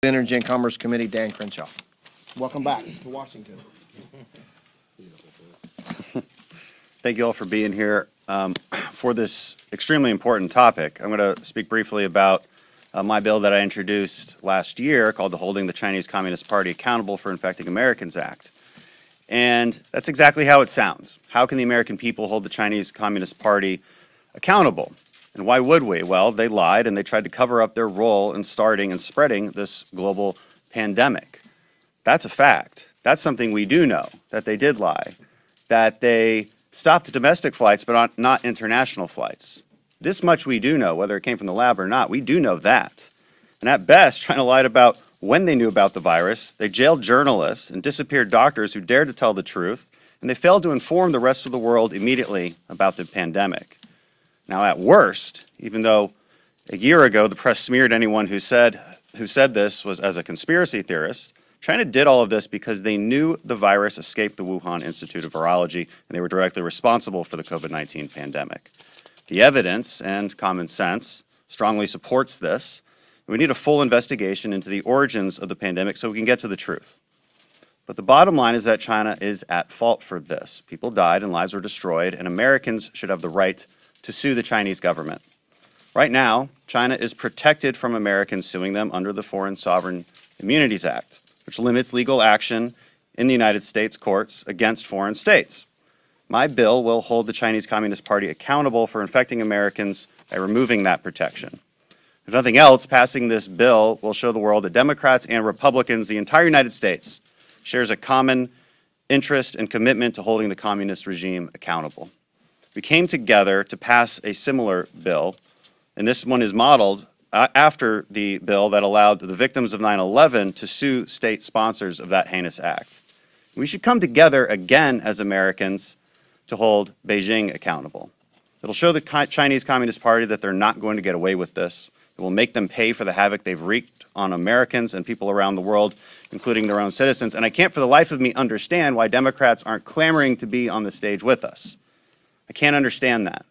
Energy and Commerce Committee, Dan Crenshaw. Welcome back to Washington. Thank you all for being here for this extremely important topic. I'm going to speak briefly about my bill that I introduced last year called the Holding the Chinese Communist Party Accountable for Infecting Americans Act. And that's exactly how it sounds. How can the American people hold the Chinese Communist Party accountable? And why would we? Well, they lied and they tried to cover up their role in starting and spreading this global pandemic. That's a fact. That's something we do know, that they did lie, that they stopped domestic flights but not international flights. This much we do know, whether it came from the lab or not. We do know that. And at best, China lied about when they knew about the virus. They jailed journalists and disappeared doctors who dared to tell the truth, and they failed to inform the rest of the world immediately about the pandemic. Now, at worst, even though a year ago the press smeared anyone who said this was as a conspiracy theorist, China did all of this because they knew the virus escaped the Wuhan Institute of Virology, and they were directly responsible for the COVID-19 pandemic. The evidence and common sense strongly supports this. We need a full investigation into the origins of the pandemic so we can get to the truth. But the bottom line is that China is at fault for this. People died and lives were destroyed, and Americans should have the right to sue the Chinese government. Right now, China is protected from Americans suing them under the Foreign Sovereign Immunities Act, which limits legal action in the United States courts against foreign states. My bill will hold the Chinese Communist Party accountable for infecting Americans by removing that protection. If nothing else, passing this bill will show the world that Democrats and Republicans, the entire United States, shares a common interest and commitment to holding the communist regime accountable. We came together to pass a similar bill, and this one is modeled after the bill that allowed the victims of 9/11 to sue state sponsors of that heinous act. We should come together again as Americans to hold Beijing accountable. It'll show the Chinese Communist Party that they're not going to get away with this. It will make them pay for the havoc they've wreaked on Americans and people around the world, including their own citizens. And I can't for the life of me understand why Democrats aren't clamoring to be on the stage with us. I can't understand that.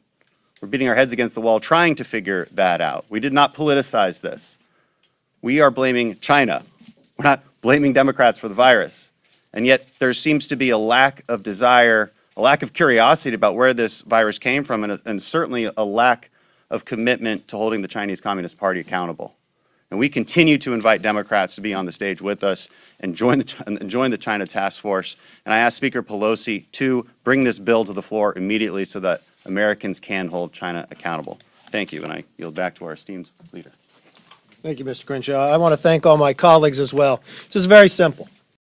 We're beating our heads against the wall trying to figure that out. We did not politicize this. We are blaming China. We're not blaming Democrats for the virus. And yet there seems to be a lack of desire, a lack of curiosity about where this virus came from, and certainly a lack of commitment to holding the Chinese Communist Party accountable. And we continue to invite Democrats to be on the stage with us and join the China Task Force. And I ask Speaker Pelosi to bring this bill to the floor immediately so that Americans can hold China accountable. Thank you, and I yield back to our esteemed leader. Thank you, Mr. Crenshaw. I want to thank all my colleagues as well. This is very simple.